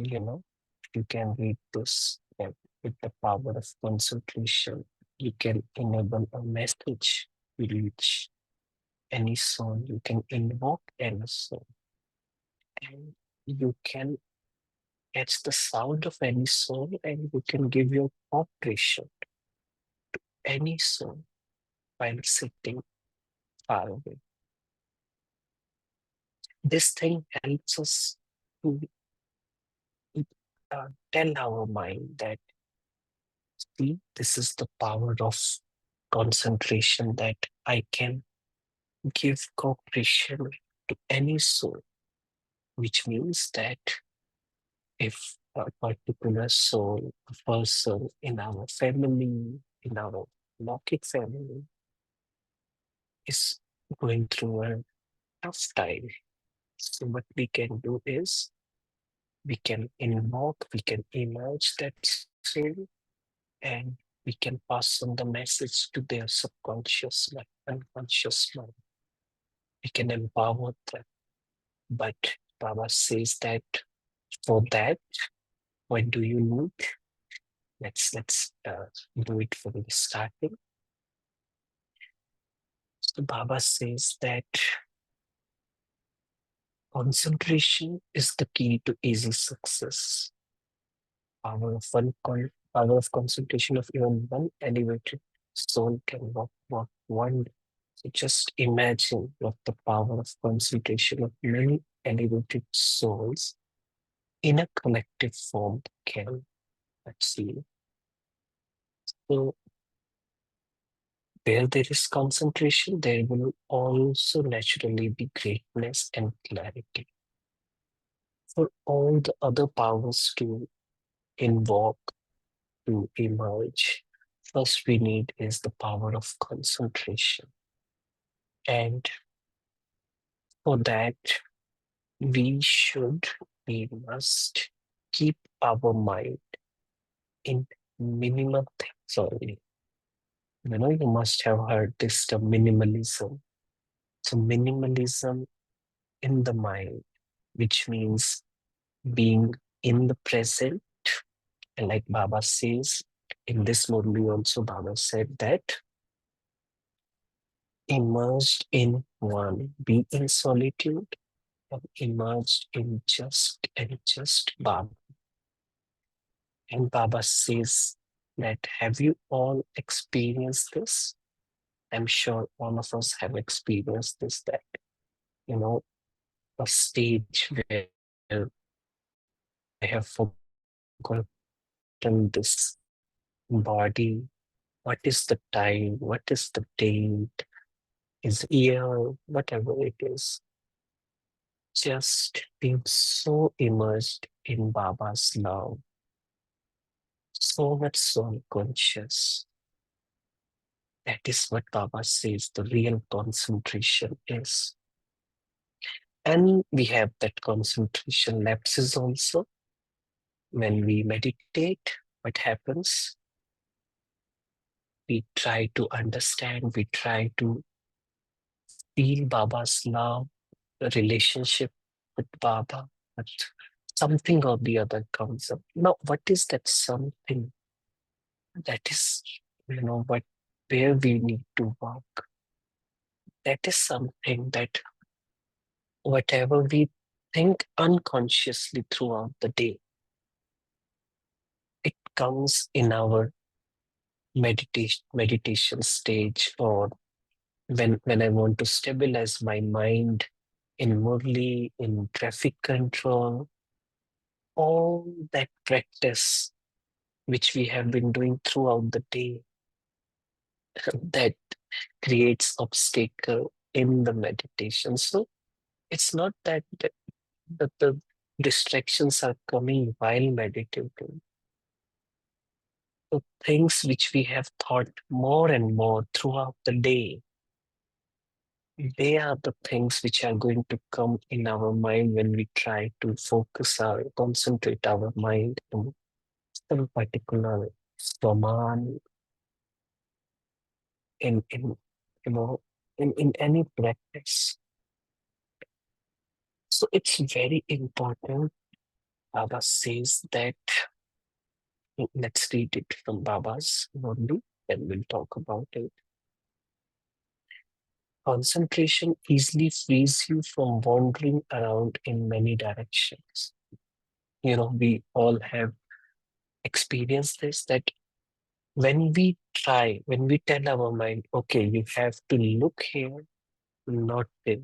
You know, you can read this that with the power of concentration, you can enable a message to reach any soul. You can invoke any soul, and you can catch the sound of any soul, and you can give your cooperation any soul while sitting far away. This thing helps us to tell our mind that, see, this is the power of concentration, that I can give cooperation to any soul, which means that if a particular soul, a person in our family, in our Lokik family, is going through a tough time, so what we can do is we can invoke, we can emerge that soul, and we can pass on the message to their subconscious mind, unconscious mind. We can empower them. But Baba says that for that, what do you need? Let's do it from the starting. So Baba says that concentration is the key to easy success. Power of concentration of even one elevated soul can work one. So just imagine what the power of concentration of many elevated souls in a collective form can achieve. So where there is concentration, there will also naturally be greatness and clarity. For all the other powers to invoke, to emerge, first we need is the power of concentration. And for that, we must keep our mind in minimum things only. You must have heard this term minimalism. So minimalism in the mind, which means being in the present. And like Baba says, in this movie also Baba said that immersed in one, be in solitude, and immersed in just Baba. And Baba says that, have you all experienced this? I'm sure all of us have experienced this, that, you know, a stage where I have forgotten this body. What is the time? What is the date? Is year? Whatever it is. Just being so immersed in Baba's love, so much so conscious. That is what Baba says the real concentration is. And we have that concentration lapses also. When we meditate, what happens? We try to understand, we try to feel Baba's love, the relationship with Baba, but something or the other comes up. Now, what is that something? That is, what where we need to work. That is something that whatever we think unconsciously throughout the day, it comes in our meditation stage, or when I want to stabilize my mind in Murli, in traffic control, all that practice which we have been doing throughout the day, that creates obstacle in the meditation. So it's not that the distractions are coming while meditating. The things which we have thought more and more throughout the day, they are the things which are going to come in our mind when we try to concentrate our mind in some particular swaman, in you know in any practice. So it's very important Baba says that, let's read it from Baba's only, then we'll talk about it. Concentration easily frees you from wandering around in many directions. We all have experienced this, that when we tell our mind, okay, you have to look here, not there,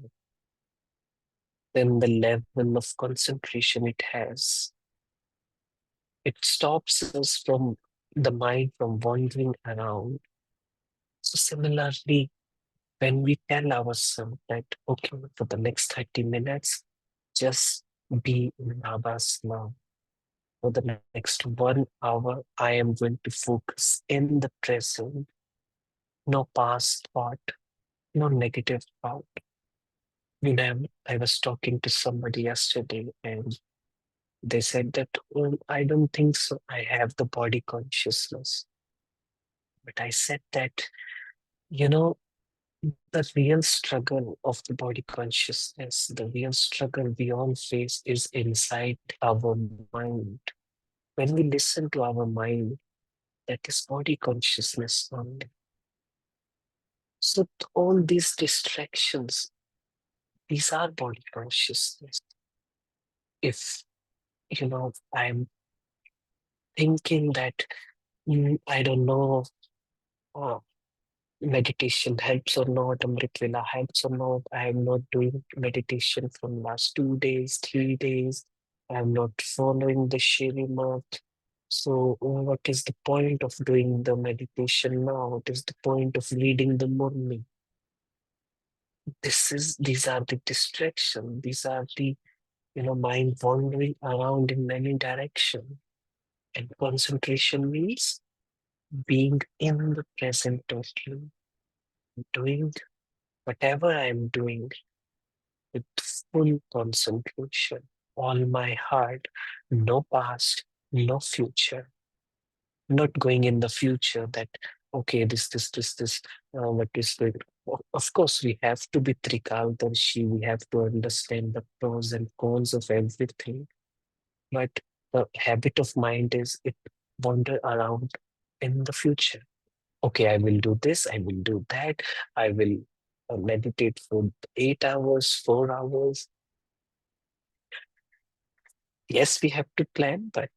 then the level of concentration it has, it stops us from the mind from wandering around. So similarly, when we tell ourselves that, okay, for the next 30 minutes, just be in Baba's love. For the next 1 hour, I am going to focus in the present, no past thought, no negative thought. I was talking to somebody yesterday and they said that, oh, I don't think so. I have the body consciousness. But I said that, you know, the real struggle of the body consciousness, the real struggle we all face is inside our mind. When we listen to our mind, that is body consciousness only. So all these distractions, these are body consciousness. If, I'm thinking that, I don't know, uh, meditation helps or not, Amrit Vela helps or not. I am not doing meditation from last 2 days, 3 days. I am not following the Shiri month. So what is the point of doing the meditation now? What is the point of reading the morning? These are the distractions. These are the, mind wandering around in many directions. And concentration means being in the present totally, doing whatever I'm doing with full concentration, all my heart, no past, no future, not going in the future that, okay, this, what is going. Of course, we have to be Trikaldarshi, we have to understand the pros and cons of everything, but the habit of mind is it wander around in the future. Okay, I will do this, I will do that, I will meditate for 8 hours, 4 hours. Yes, we have to plan, but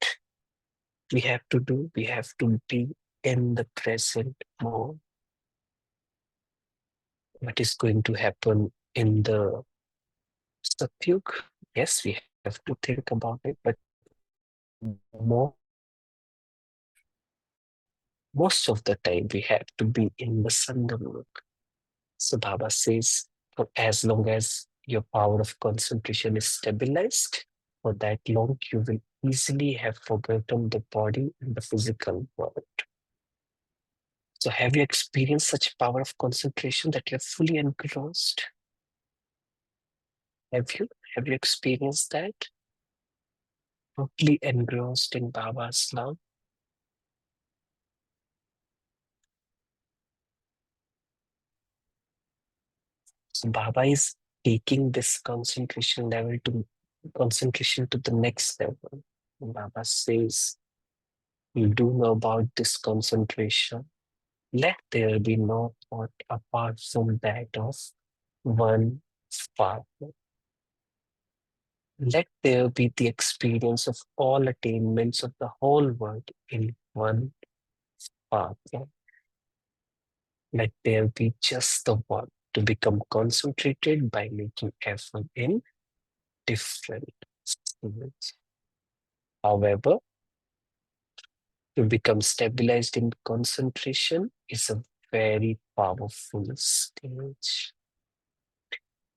we have to be in the present more. What is going to happen in the Satyug? Yes, we have to think about it, but more, most of the time we have to be in the Sangam. So Baba says, for as long as your power of concentration is stabilized, for that long you will easily have forgotten the body and the physical world. So have you experienced such power of concentration that you're fully engrossed? Have you? Have you experienced that? Totally engrossed in Baba's love? So Baba is taking this concentration to the next level. And Baba says, you do know about this concentration. Let there be no thought apart from that of one Father. Let there be the experience of all attainments of the whole world in one Father. Let there be just the one to become concentrated by making effort in different states. However, to become stabilized in concentration is a very powerful stage.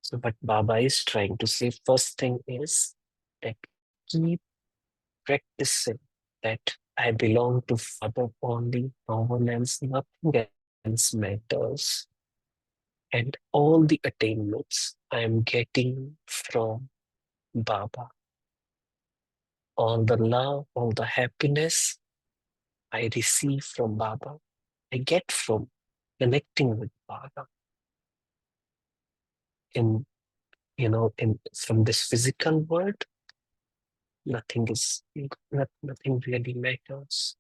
So, what Baba is trying to say, first thing is that keep practicing that I belong to Father only, no one else, nothing else matters. And all the attainments I am getting from Baba, all the love, all the happiness I receive from Baba, I get from connecting with Baba. In from this physical world, nothing really matters.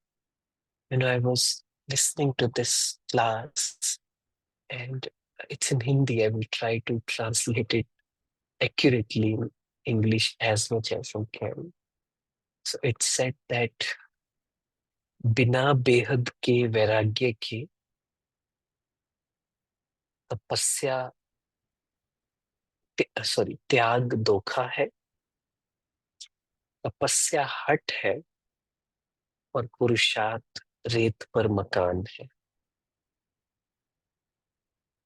I was listening to this class, and it's in Hindi. I will try to translate it accurately in English as much as I can. So it said that बिना बेहद के वैराग्य के तपस्या sorry त्याग धोखा है, तपस्या हट है और पुरुषार्थ रेत पर मकान है.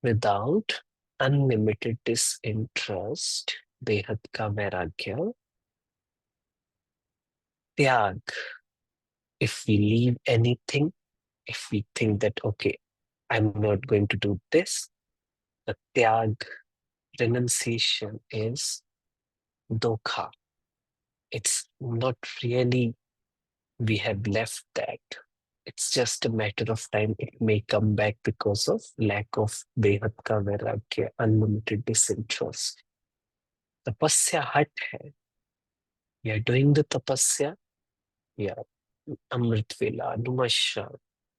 Without unlimited disinterest, बेहद का वैराग्य, त्याग, if we leave anything, if we think that, okay, I'm not going to do this, the tyag, renunciation is dokha. It's not really we have left that. It's just a matter of time. It may come back because of lack of बेहद का वैराग्य, unlimited disinterest. Tapasya hat hai. We are doing the tapasya. Yeah, Amrit Vela, Numasha,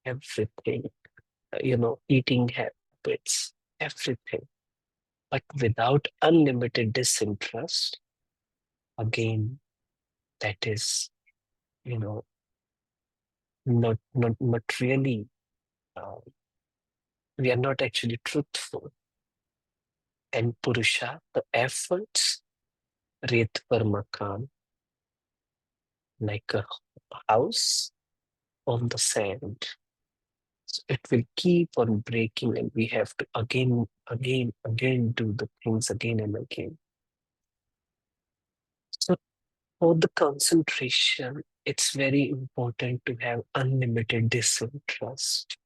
everything. Eating habits, everything. But without unlimited disinterest, again, that is, not really. Uh, we are not actually truthful. And Purusha, the efforts, Ret par makan, like a house on the sand. So it will keep on breaking, and we have to again do the things again and again. So for the concentration, it's very important to have unlimited disinterest.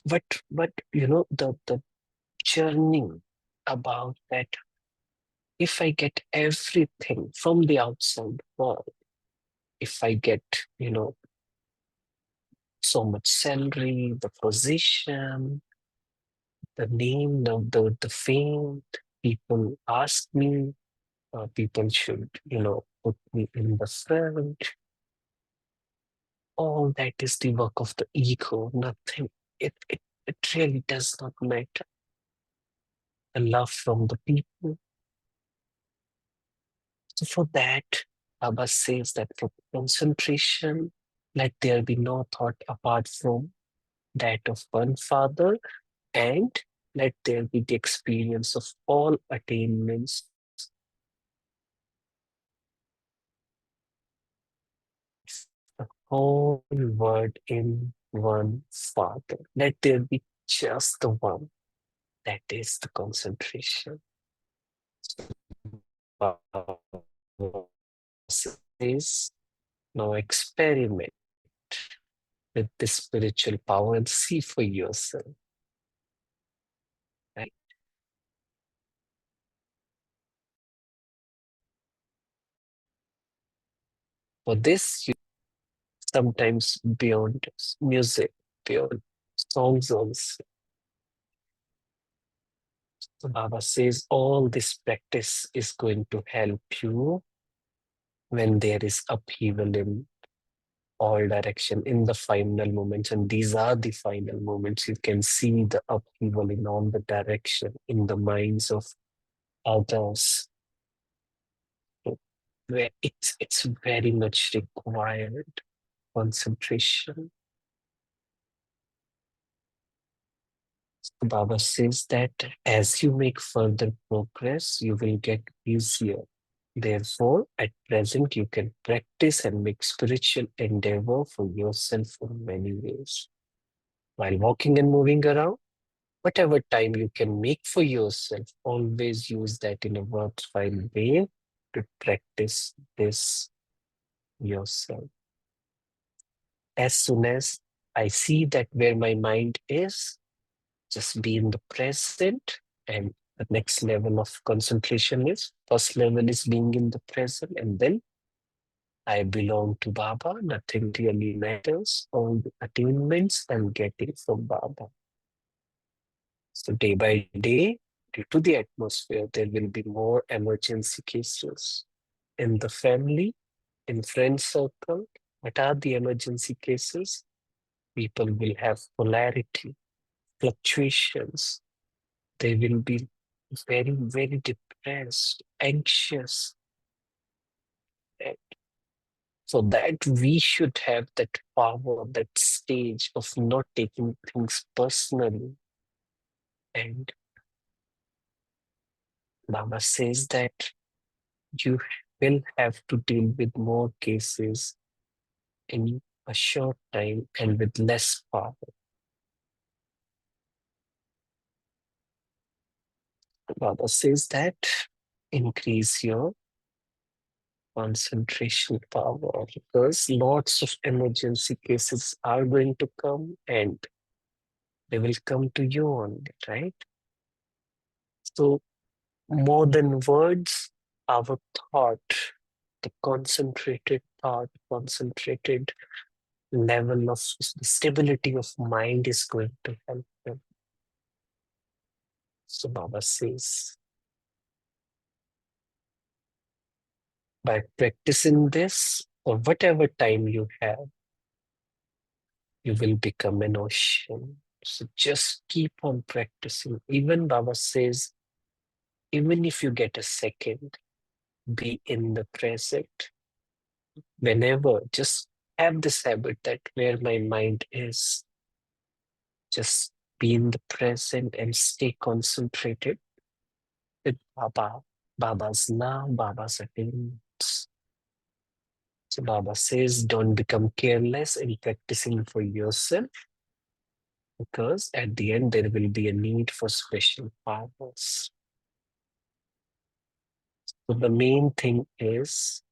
But the journey about that, if I get everything from the outside world, if I get, so much salary, the position, the name, the fame, people ask me, people should, put me in the front. All that is the work of the ego, nothing. It really does not matter. The love from the people. So for that, Baba says that for concentration, let there be no thought apart from that of one Father, and let there be the experience of all attainments, the whole word in one Father. Let there be just the one. That is the concentration. Baba says, now experiment with this spiritual power and see for yourself. Right? For this, you sometimes beyond music, beyond songs also. So Baba says all this practice is going to help you when there is upheaval in all direction in the final moments. And these are the final moments. You can see the upheaval in all the direction in the minds of others, where it's very much required concentration. Baba says that as you make further progress, you will get easier. Therefore, at present, you can practice and make spiritual endeavor for yourself in many ways. While walking and moving around, whatever time you can make for yourself, always use that in a worthwhile way to practice this yourself. As soon as I see that where my mind is, just be in the present. And the next level of concentration is, first level is being in the present, and then I belong to Baba, nothing really matters, all the attainments I'm getting from Baba. So day by day, due to the atmosphere, there will be more emergency cases. in the family, in friend circle. What are the emergency cases? People will have polarity, fluctuations. They will be very, very depressed, anxious. And so that we should have that power, that stage of not taking things personally. And Baba says that you will have to deal with more cases in a short time and with less power. Baba says that increase your concentration power because lots of emergency cases are going to come and they will come to you only, right? So, more than words, our thought, the concentrated thought, concentrated level of stability of mind is going to help them. So, Baba says, by practicing this, or whatever time you have, you will become an ocean. So just keep on practicing. Even Baba says, even if you get a second, be in the present. Whenever, just have this habit that where my mind is, just be in the present and stay concentrated with Baba. Baba's love, Baba's attendance. So Baba says, don't become careless in practicing for yourself because at the end there will be a need for special powers. So the main thing is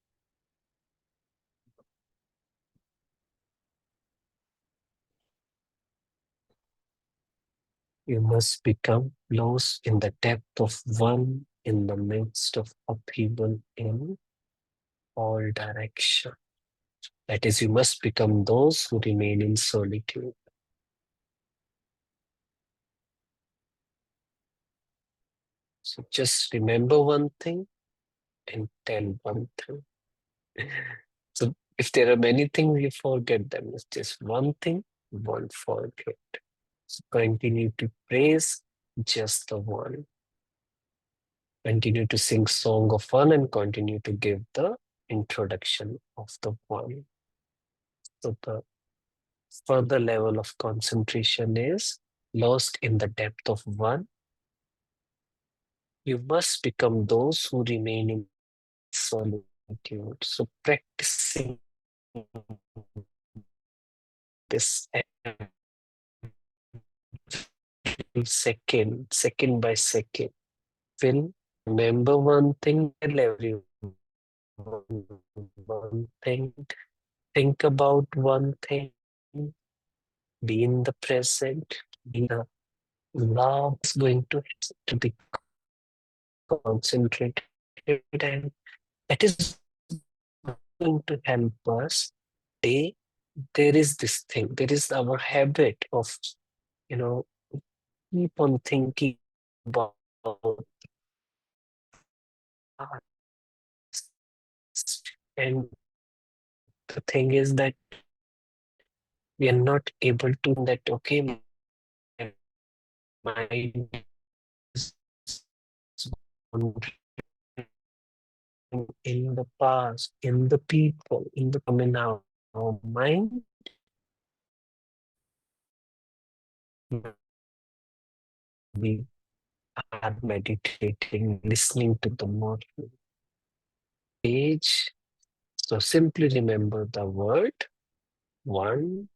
you must become lost in the depth of one in the midst of upheaval in all direction. That is, you must become those who remain in solitude. So just remember one thing and tell one thing. So if there are many things you forget them, it's just one thing you won't forget. So continue to praise just the one. Continue to sing Song of One and continue to give the introduction of the one. So the further level of concentration is lost in the depth of one. You must become those who remain in solitude. So practicing this every second, second by second. Will remember one thing, tell everyone one thing, think about one thing, be in the present, be the love is going to be concentrated, and that is going to help us. They, there is this thing, there is our habit of, you know, keep on thinking about us. And the thing is that we are not able to that, okay, my mind is in the past, in the people, in the coming out. Our mind, we are meditating, listening to the morning page. So simply remember the word one,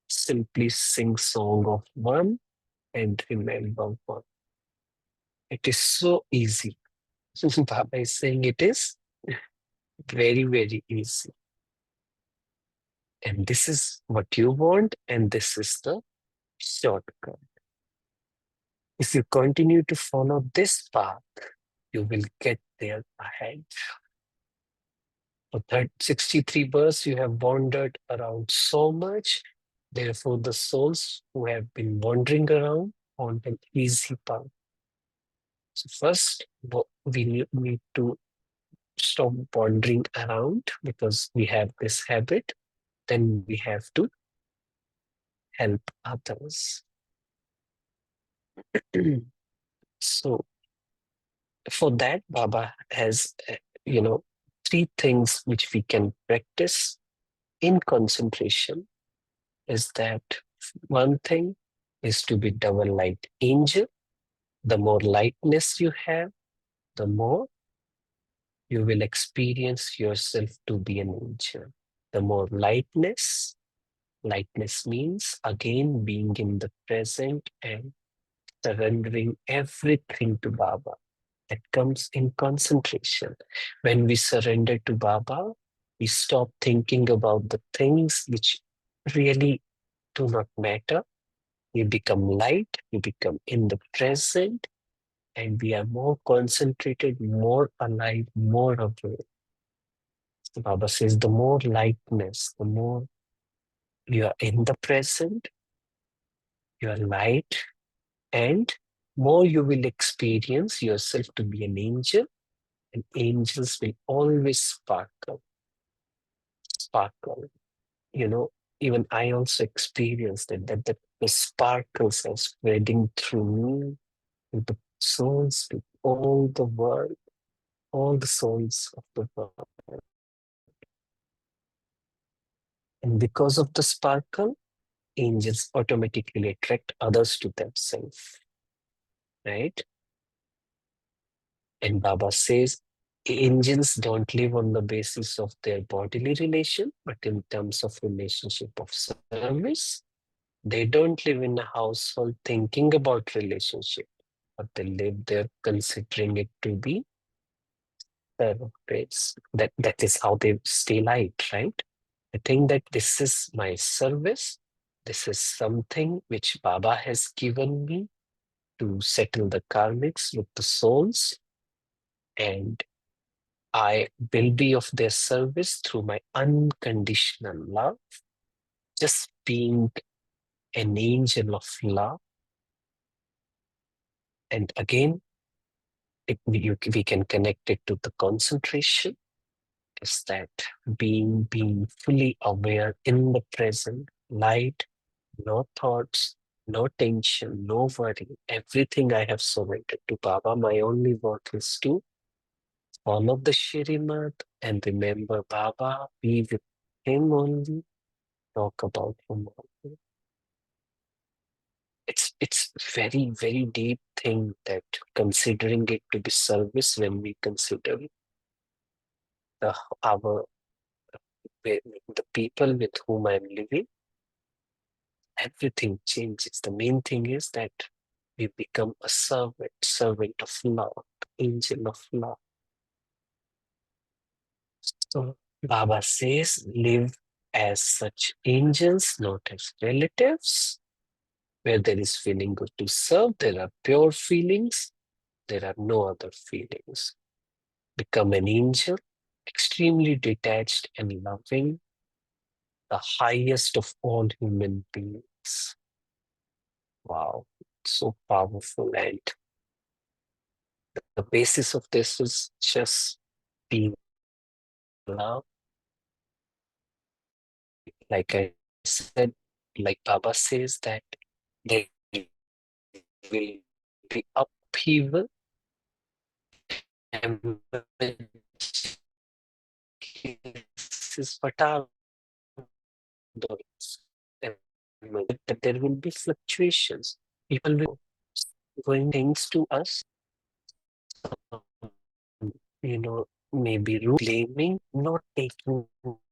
simply sing song of one and remember one. It is so easy. Baba is saying it is very, very easy. And this is what you want, and this is the shortcut. If you continue to follow this path, you will get there ahead. For 63 births, you have wandered around so much. Therefore, the souls who have been wandering around want an easy path. So first, need to stop wandering around because we have this habit. Then we have to help others. So for that, Baba has, three things which we can practice in concentration. Is that one thing is to be double light angel. The more lightness you have, the more you will experience yourself to be an angel. The more lightness means again being in the present and surrendering everything to Baba. That comes in concentration. When we surrender to Baba, we stop thinking about the things which really do not matter. We become light, we become in the present, and we are more concentrated, more alive, more aware. So Baba says the more lightness, the more you are in the present, you are light, and more you will experience yourself to be an angel, and angels will always sparkle. You know, even I also experienced it, that the sparkles are spreading through me, with the souls, with all the world, all the souls of the world. And because of the sparkle, angels automatically attract others to themselves, right? And Baba says angels don't live on the basis of their bodily relation, but in terms of relationship of service. They don't live in a household thinking about relationship, but they live there considering it to be service. That is how they stay light, right? I think that this is my service. This is something which Baba has given me to settle the karmics with the souls, and I will be of their service through my unconditional love, just being an angel of love. And again, we can connect it to the concentration. Is that being fully aware in the present, light, no thoughts, no tension, no worry. Everything I have surrendered to Baba. My only work is to follow the Shrimad and remember Baba, be with him only, talk about him only. It's very, very deep thing, that considering it to be service, when we consider the our the people with whom I'm living, everything changes. The main thing is that we become a servant of love, angel of love. So Baba says, live as such angels, not as relatives. Where there is feeling good to serve, there are pure feelings, there are no other feelings. Become an angel, extremely detached and loving, the highest of all human beings. Wow, so powerful. And the basis of this is just being love. Like I said, like Baba says, that there will be upheaval and this is what our thoughts. That there will be fluctuations. People will going things to us, maybe blaming, not taking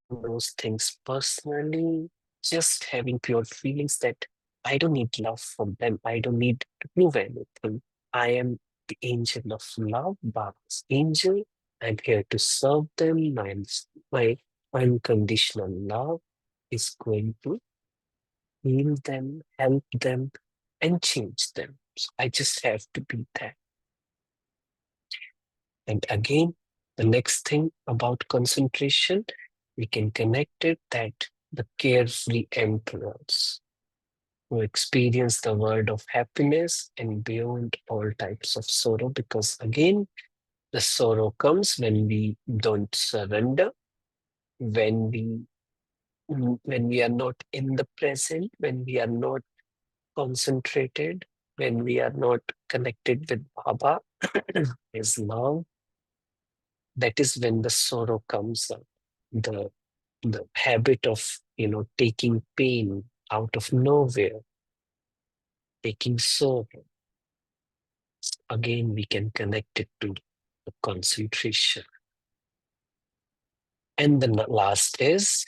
those things personally, just having pure feelings that I don't need love from them. I don't need to prove anything. I am the angel of love, Baba's angel. I'm here to serve them. My unconditional love is going to heal them, help them, and change them. So I just have to be there. And again, the next thing about concentration, we can connect it that the carefree emperors who experience the world of happiness and beyond all types of sorrow, because again, The sorrow comes when we don't surrender, when we are not in the present, when we are not concentrated, when we are not connected with Baba, his love. That is when the sorrow comes up. The habit of taking pain out of nowhere, taking sorrow. Again, we can connect it to the concentration. And the last is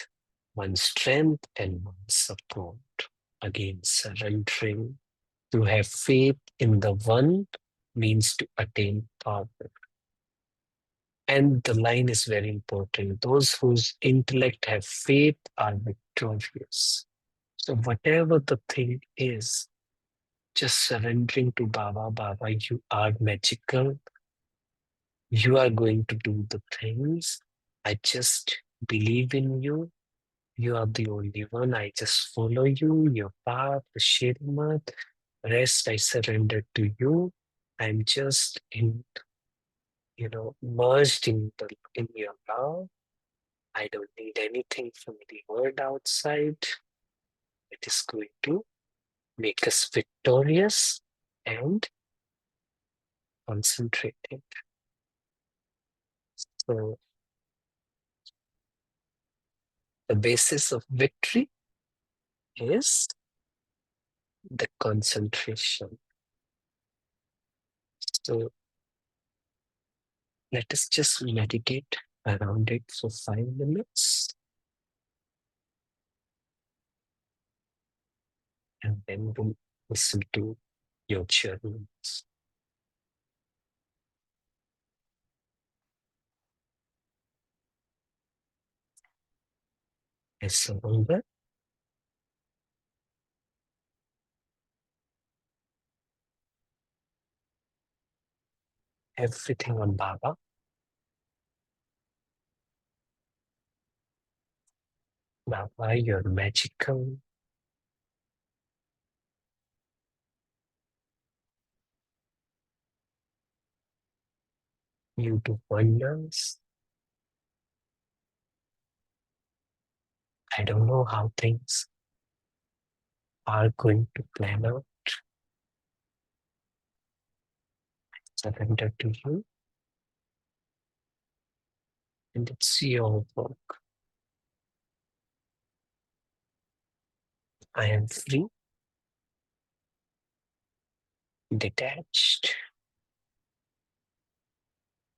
one strength and one support. Again, surrendering. To have faith in the one means to attain power. And the line is very important. Those whose intellect have faith are victorious. So whatever the thing is, just surrendering to Baba. Baba, you are magical. You are going to do the things. I just believe in you. You are the only one. I just follow you, your path, the Shrimat. Rest, I surrender to you. I'm just merged in your love. I don't need anything from the world outside. It is going to make us victorious and concentrated. So the basis of victory is the concentration. So let us just meditate around it for 5 minutes, and then we'll listen to your journeys. I surrender everything on Baba. Baba, you're magical. You do wonders. I don't know how things are going to plan out. Surrender to you, and it's your work. I am free, detached,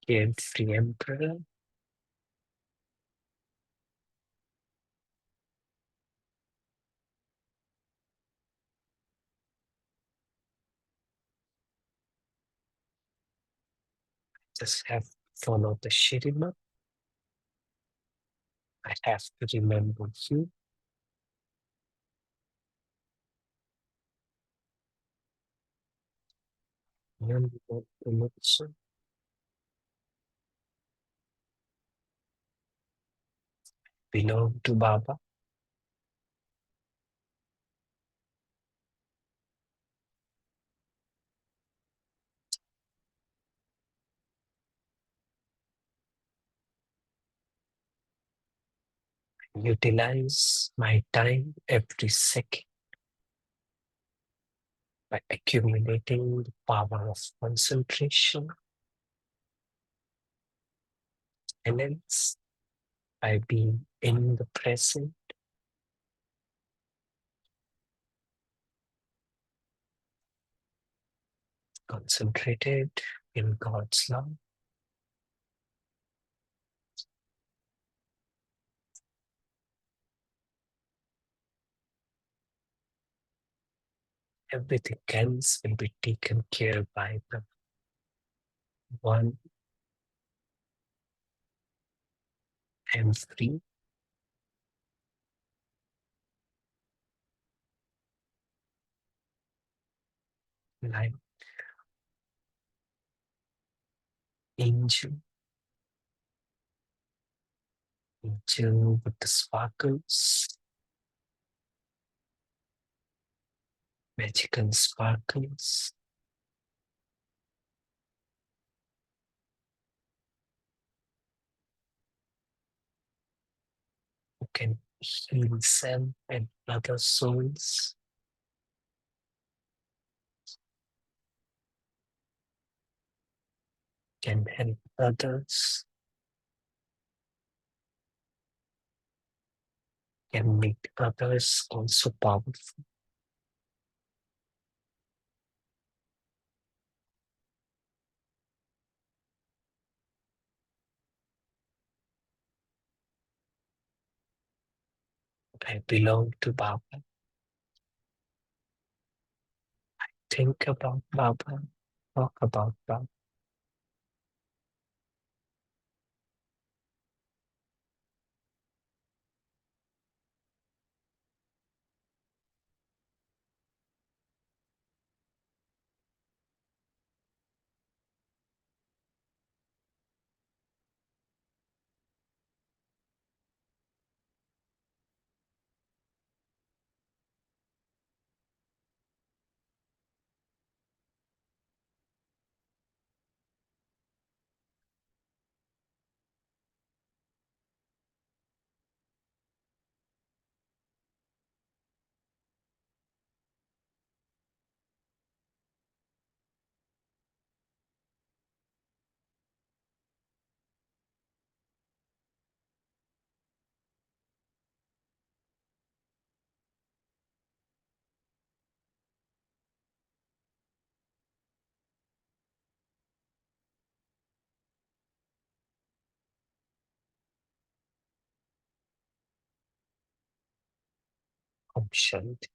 carefree emperor. Just have to follow the Shirima. I have to remember you. Remember the connection. Belong to Baba. Utilize my time every second by accumulating the power of concentration, and hence by being in the present, concentrated in God's love. Everything else will be taken care by the one. I am free, like angel, angel with the sparkles, magical sparkles. can heal self and other souls, can help others, can make others also powerful. I belong to Baba. Think about Baba. Talk about Baba. Om Shanti.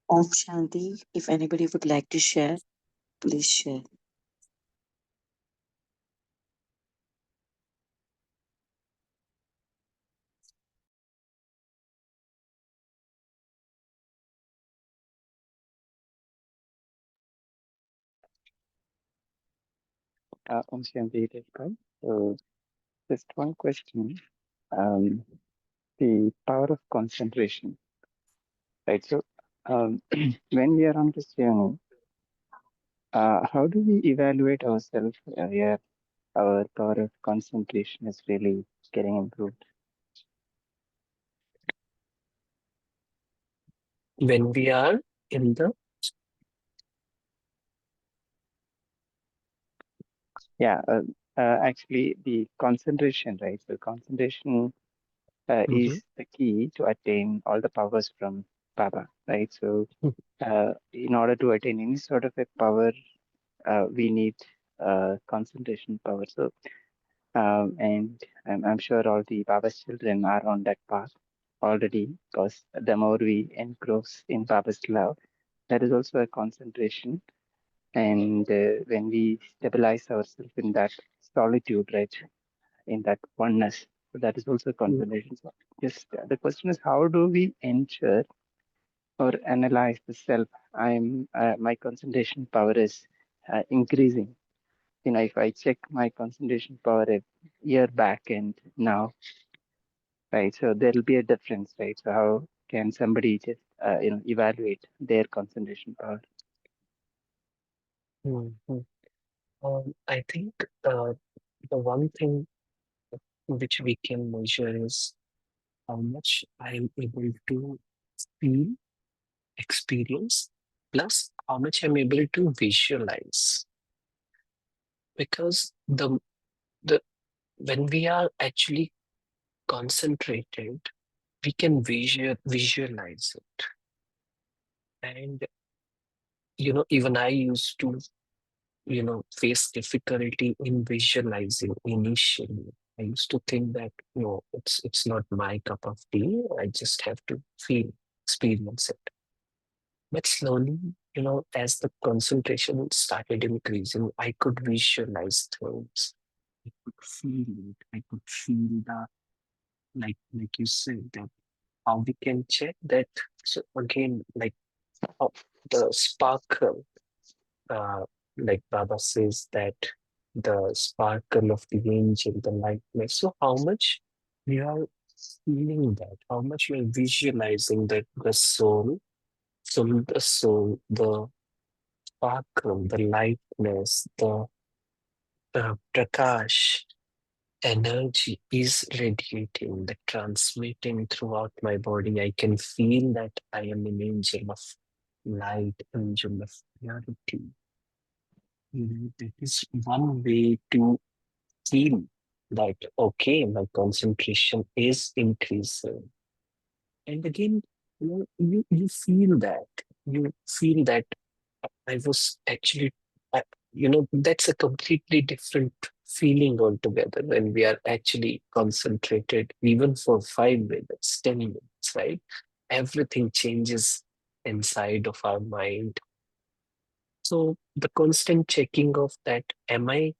Om Shanti. If anybody would like to share, please share. Om Shanti Deepak. So, just one question. Um, the power of concentration, right? So, when we are on this journey, how do we evaluate ourselves where our power of concentration is really getting improved? When we are in the Yeah, actually, the concentration, right? So, concentration Mhm. is the key to attain all the powers from Baba, right? So, in order to attain any sort of a power, we need concentration power. So, and I'm sure all the Baba's children are on that path already because the more we engross in Baba's love, that is also a concentration. And when we stabilize ourselves in that solitude, right, in that oneness, so that is also concentration. So, just the question is, how do we ensure or analyze the self? My concentration power is increasing. If I check my concentration power a year back and now, right, so there will be a difference, right? So how can somebody just, evaluate their concentration power? Mhm. I think the one thing which we can measure is how much I am able to feel, experience, plus how much I'm able to visualize. Because the when we are actually concentrated, we can visualize it. And even I used to face difficulty in visualizing initially. I used to think that, it's not my cup of tea. I just have to experience it. But slowly, as the concentration started increasing, I could visualize things. I could feel it. I could feel like you said, that how we can check that. So again, like how the sparkle, uh, like Baba says, that the sparkle of the angel, the lightness. So how much we are feeling that, how much we are visualizing that the sparkle, the lightness, the prakash energy is radiating, the transmitting throughout my body. I can feel that I am an angel of light, angel of purity. That is one way to feel that, okay, my concentration is increasing. And again, you feel that I was actually, that's a completely different feeling altogether when we are actually concentrated, even for 5 minutes, 10 minutes, right? Everything changes inside of our mind. So the constant checking of that, am I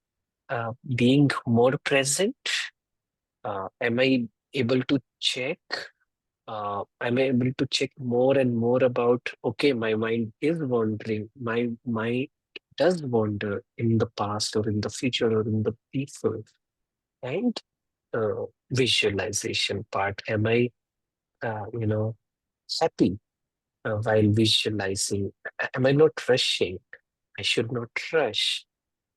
being more present? Am I able to check? I'm able to check more and more about, okay, my mind is wandering. My mind does wander in the past or in the future or in the people. And visualization part, am I, happy while visualizing? Am I not rushing? I should not rush.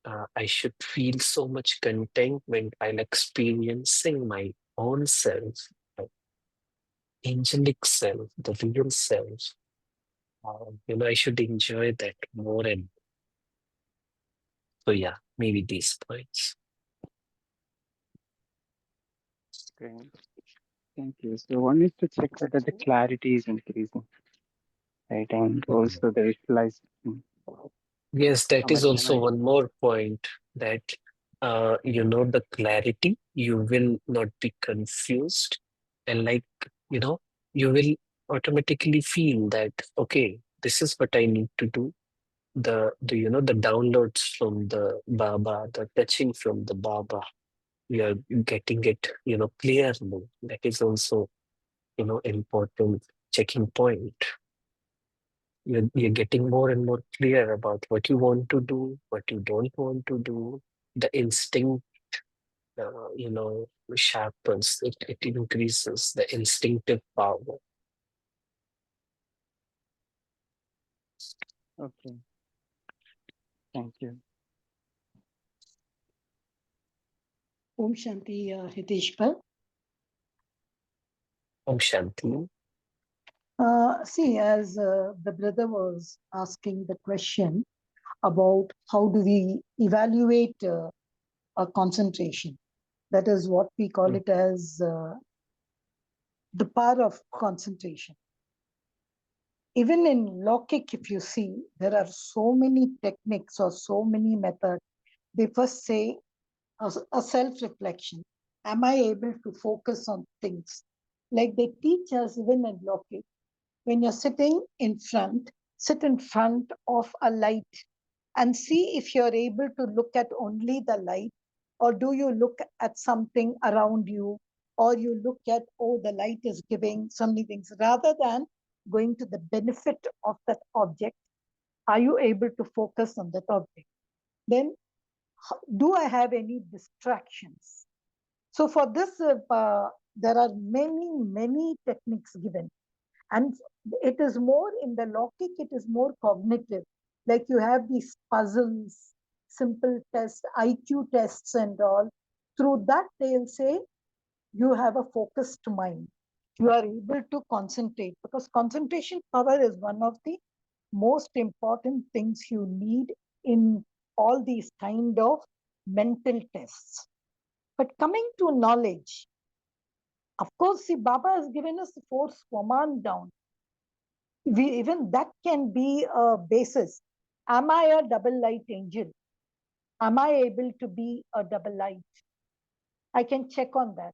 I should feel so much contentment while experiencing my own self, my angelic self, the real self. I should enjoy that more. And so, yeah, maybe these points. Great. Thank you. So one is to check whether the clarity is increasing, right? And Mhm. also the visualization. Yes, How that is much am also I? one more point, that, the clarity, you will not be confused. And like, you know, you will automatically feel that, okay, this is what I need to do. The downloads from the Baba, the touching from the Baba, we are getting it, clearly. That is also, important checking point. You're getting more and more clear about what you want to do, what you don't want to do. The instinct, you know, sharpens, it increases the instinctive power. Okay, thank you. Om Shanti, Hiteshbhai. Om Shanti. See, as the brother was asking the question about how do we evaluate a concentration, that is what we call Mm. it as the power of concentration. Even in Lokik, if you see, there are so many techniques or so many methods. They first say a self-reflection. Am I able to focus on things? Like they teach us even in Lokik, when you're sitting in front, sit in front of a light and see if you're able to look at only the light, or do you look at something around you, or you look at, oh, the light is giving so many things, rather than going to the benefit of that object. Are you able to focus on that object? Then, do I have any distractions? So for this, there are many, many techniques given. And it is more in the Lokik, it is more cognitive. Like you have these puzzles, simple tests, IQ tests, and all. Through that, they'll say you have a focused mind. You are able to concentrate, because concentration power is one of the most important things you need in all these kind of mental tests. But coming to knowledge, of course, see, Baba has given us the four swaman down. Even that can be a basis. Am I a double light angel? Am I able to be a double light? I can check on that.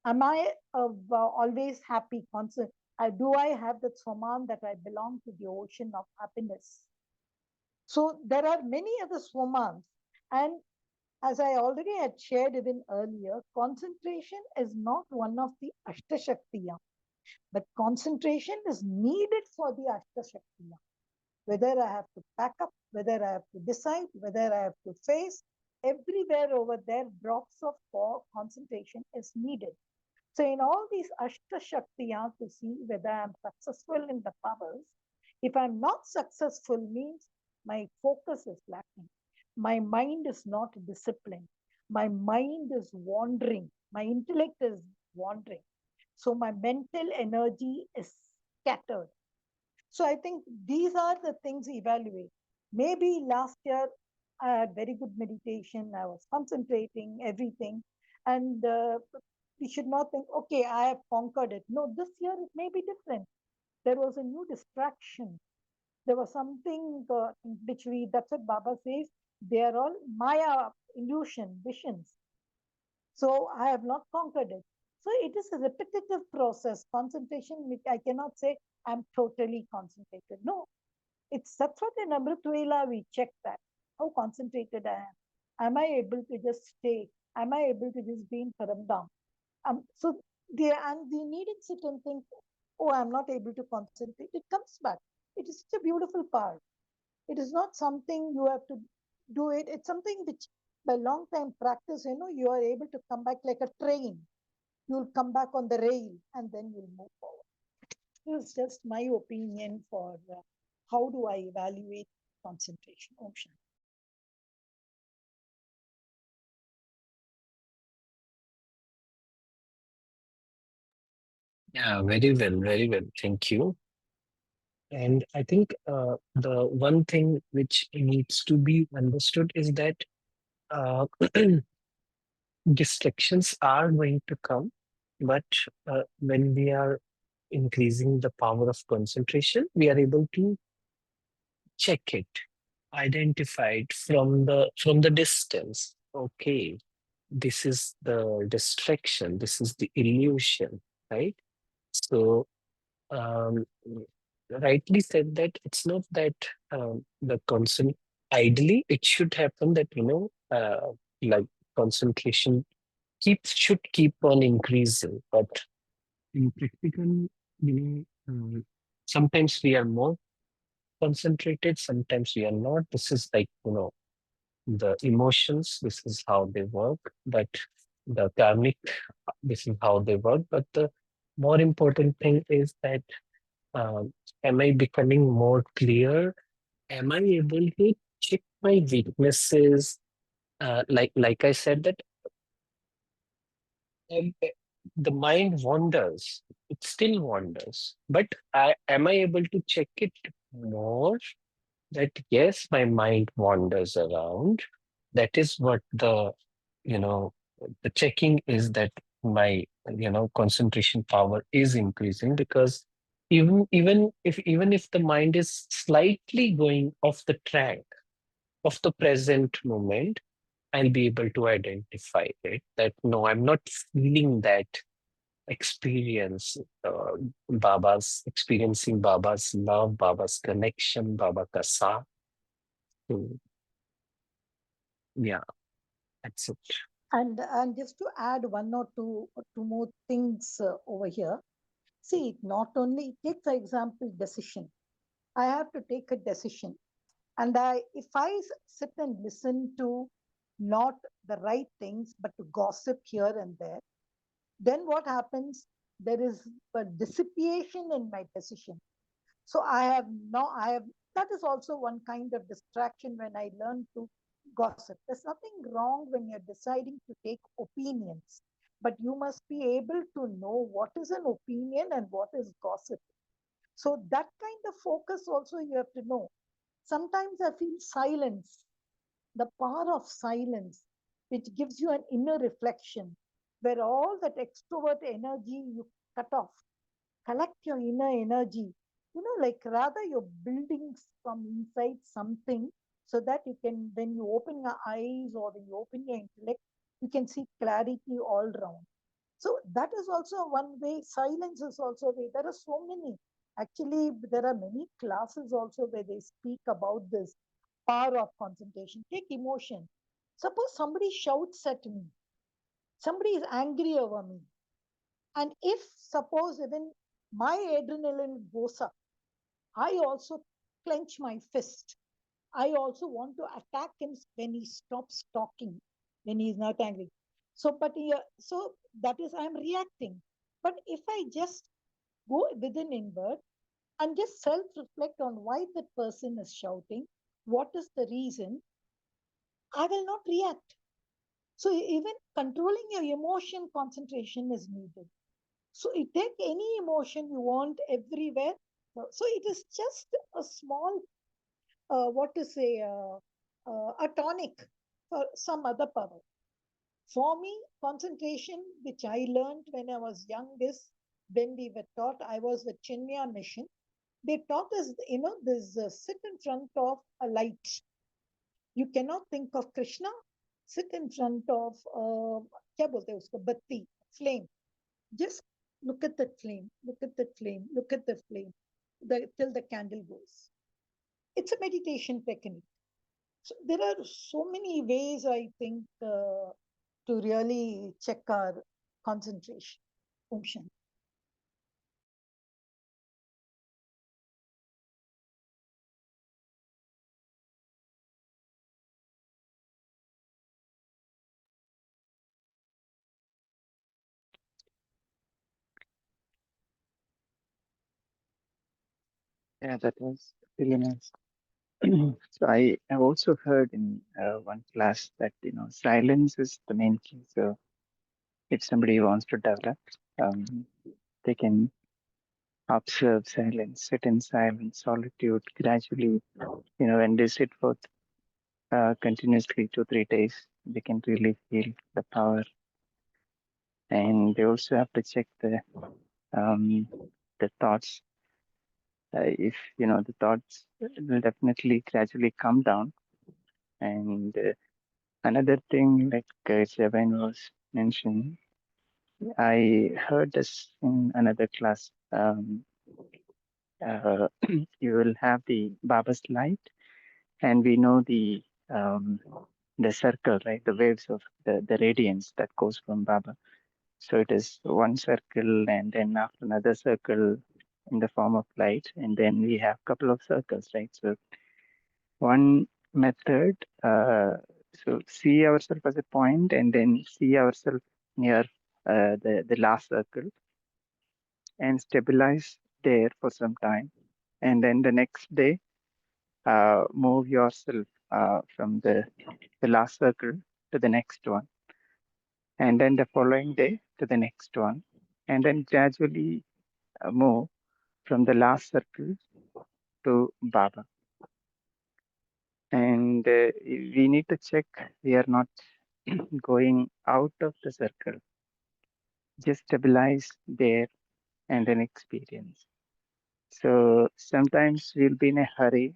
Am I always happy, constant? Do I have that swaman that I belong to the ocean of happiness? So there are many other swamans. And as I already had shared even earlier, concentration is not one of the Ashtashaktiya, but concentration is needed for the Ashtashaktiya. Whether I have to pack up, whether I have to decide, whether I have to face, everywhere over there, drops of concentration is needed. So in all these Ashtashaktiya, to see whether I'm successful in the powers, if I'm not successful means my focus is lacking. My mind is not disciplined. My mind is wandering. My intellect is wandering. So my mental energy is scattered. So I think these are the things evaluate. Maybe last year I had very good meditation. I was concentrating everything, and we should not think, okay, I have conquered it. No, this year it may be different. There was a new distraction. There was something which we. That's what Baba says. They are all Maya, illusion, visions. So I have not conquered it. So it is a repetitive process. Concentration, which I cannot say I'm totally concentrated. No, it's that's what in Amritvela we check that. How concentrated I am. Am I able to just stay? Am I able to just be in Paramdam? So they needed sit and think, oh, I'm not able to concentrate. It comes back. It is such a beautiful part. It is not something you have to do it. It's something which by long time practice, you are able to come back like a train. You'll come back on the rail and then you'll move forward. This is just my opinion for how do I evaluate concentration. Om Shanti. Yeah, very well, very well. Thank you. And I think the one thing which needs to be understood is that uh, distractions are going to come, but when we are increasing the power of concentration, we are able to check it, identify it from the distance. Okay, this is the distraction, this is the illusion, right? So um, rightly said that it's not that the concent ideally it should happen that like concentration should keep on increasing, but in practical, sometimes we are more concentrated, sometimes we are not. This is like the emotions, this is how they work, but the karmic, this is how they work. But the more important thing is that um, am I becoming more clear? Am I able to check my weaknesses? Like I said that um, eh, the mind wanders. It still wanders, but am I able to check it more? That yes, my mind wanders around. That is what you know the checking is, that my concentration power is increasing, because even if the mind is slightly going off the track of the present moment, I'll be able to identify it, that no, I'm not feeling that experience, experiencing Baba's love, Baba's connection, Baba ka saath. So, yeah, that's it. And just to add one or two more things over here. See, not only take for example decision. I have to take a decision, and if I sit and listen to not the right things, but to gossip here and there, then what happens? There is a dissipation in my decision. So I have, that is also one kind of distraction when I learn to gossip. There's nothing wrong when you're deciding to take opinions, but you must be able to know what is an opinion and what is gossip. So that kind of focus also you have to know. Sometimes I feel silence, the power of silence, which gives you an inner reflection, where all that extrovert energy you cut off, collect your inner energy. Like rather you're building from inside something, so that you can, when you open your eyes or when you open your intellect, you can see clarity all round. So that is also one way. Silence is also a way. There are so many. Actually, there are many classes also where they speak about this power of concentration. Take emotion. Suppose somebody shouts at me, somebody is angry over me. And if suppose even my adrenaline goes up, I also clench my fist. I also want to attack him when he stops talking, when he is not angry. So, so that is I am reacting. But if I just go within inward and just self-reflect on why that person is shouting, what is the reason, I will not react. So even controlling your emotion concentration is needed. So you take any emotion you want everywhere. So it is just a small, what to say, a tonic for some other power. For me, concentration, which I learned when I was young, is when we were taught, I was with Chinya mission. They taught us, this sit in front of a light. You cannot think of Krishna, sit in front of, क्या बोलते हैं उसको, बत्ती, flame. Just look at that flame, look at that flame, look at the flame, till the candle goes. It's a meditation technique. So there are so many ways, I think, to really check our concentration. Om Shanti. Yeah, that was really nice. So I have also heard in one class that silence is the main key. So if somebody wants to develop, um, they can observe silence, sit in silence, solitude gradually. When they sit for continuously 2 3 days, they can really feel the power. And they also have to check um, the thoughts. If the thoughts will definitely gradually come down. And another thing, like Jevin was mentioning, I heard this in another class. Uh, you will have the Baba's light, and we know the circle, right? The waves of the radiance that goes from Baba. So it is one circle, and then after another circle in the form of light, and then we have a couple of circles, right? So one method, so see ourselves as a point, and then see ourselves near the last circle, and stabilize there for some time, and then the next day move yourself from the last circle to the next one, and then the following day to the next one, and then gradually move from the last circle to Baba. And we need to check we are not going out of the circle. Just stabilize there and then experience. So sometimes we'll be in a hurry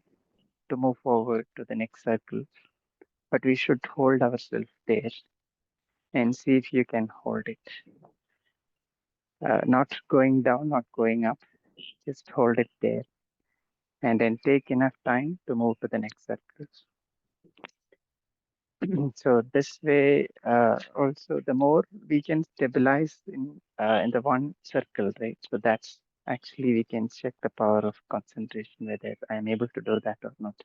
to move forward to the next circle, but we should hold ourselves there and see if you can hold it. Not going down, not going up, just hold it there and then take enough time to move to the next circle. So this way, also the more we can stabilize in the one circle, right? So that's actually we can check the power of concentration, whether I'm able to do that or not.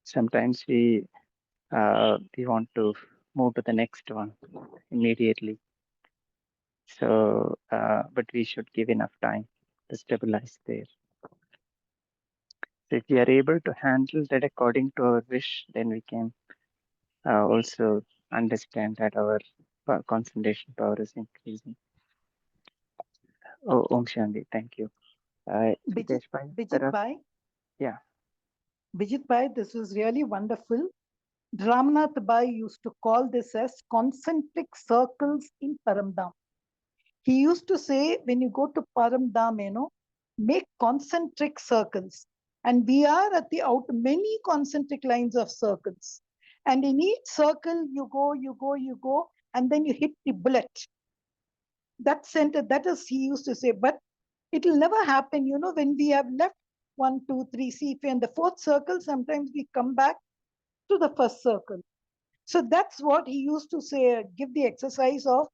Sometimes we want to move to the next one immediately. So, but we should give enough time to stabilize there. So if we are able to handle that according to our wish, then we can also understand that our concentration power is increasing. Oh, Om Shanti, thank you. Bijit, Hitesh Bhai, Bijit Bhai, yeah, Bijit Bhai, this was really wonderful. Ramnath Bhai used to call this as concentric circles in Paramdam. He used to say, when you go to Paramdam, make concentric circles. And we are at the out many concentric lines of circles. And in each circle, you go, and then you hit the bullet. That center, that is, he used to say, but it will never happen. When we have left 1, 2, 3, see, if we're in the fourth circle, sometimes we come back to the first circle. So that's what he used to say, give the exercise of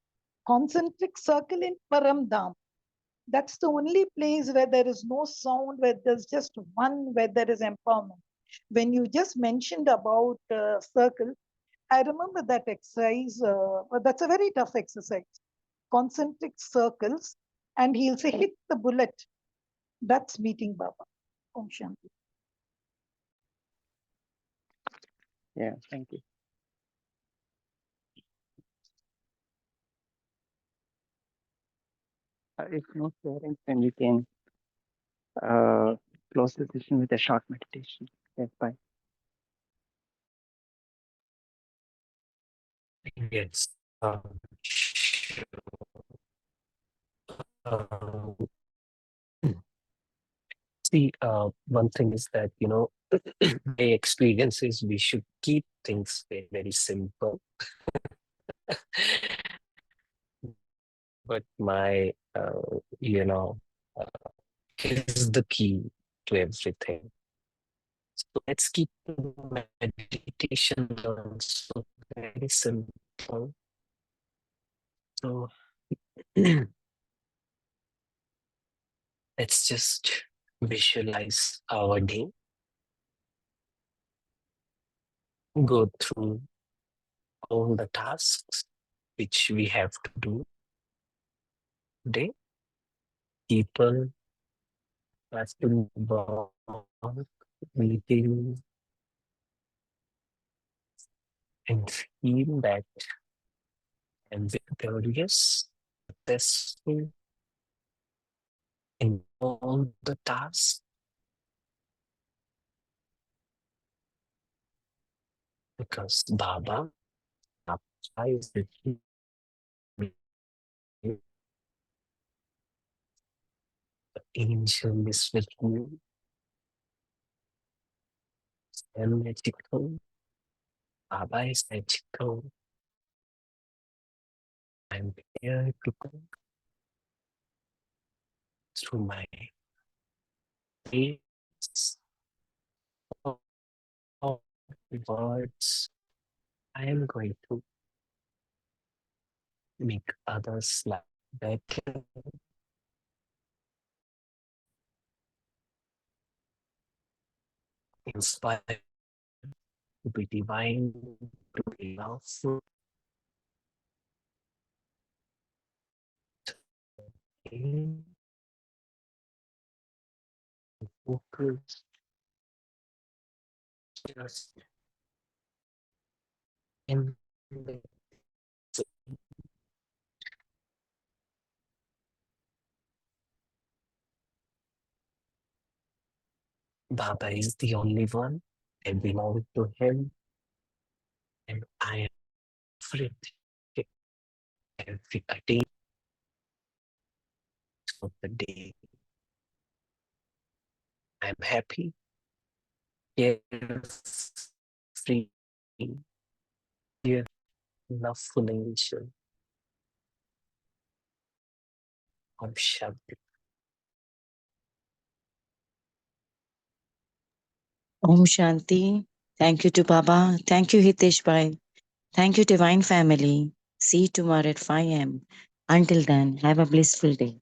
concentric circle in Paramdham. That's the only place where there is no sound, where there's just one, where there is empowerment. When you just mentioned about circle, I remember that exercise, but that's a very tough exercise. Concentric circles, and he'll say, hit the bullet. That's meeting Baba. Om Shanti. Yeah, thank you. If no sharing, then we can close the session with a short meditation. Yes, bye. Yes. Sure. Um, See, one thing is that, my experience is we should keep things very, very simple. But my, uh, is the key to everything. So let's keep the meditation also very simple. So let's just visualize our day, go through all the tasks which we have to do today. People have to work, meeting, and feel that I'm victorious, successful in all the tasks, because Baba is with me. The angel is with me. I'm magical. Baba is magical. I'm here to go through my days, all words. I am going to make others' life better, inspire, to be divine, to be loveful, and focus, just in the Baba is the only one. I belong to him, and I am free. Every day of the day, I'm happy, carefree, dear, loveful angel of Shanti. Om Shanti. Thank you to Baba. Thank you, Hitesh Bhai. Thank you, Divine Family. See you tomorrow at 5 a.m. Until then, have a blissful day.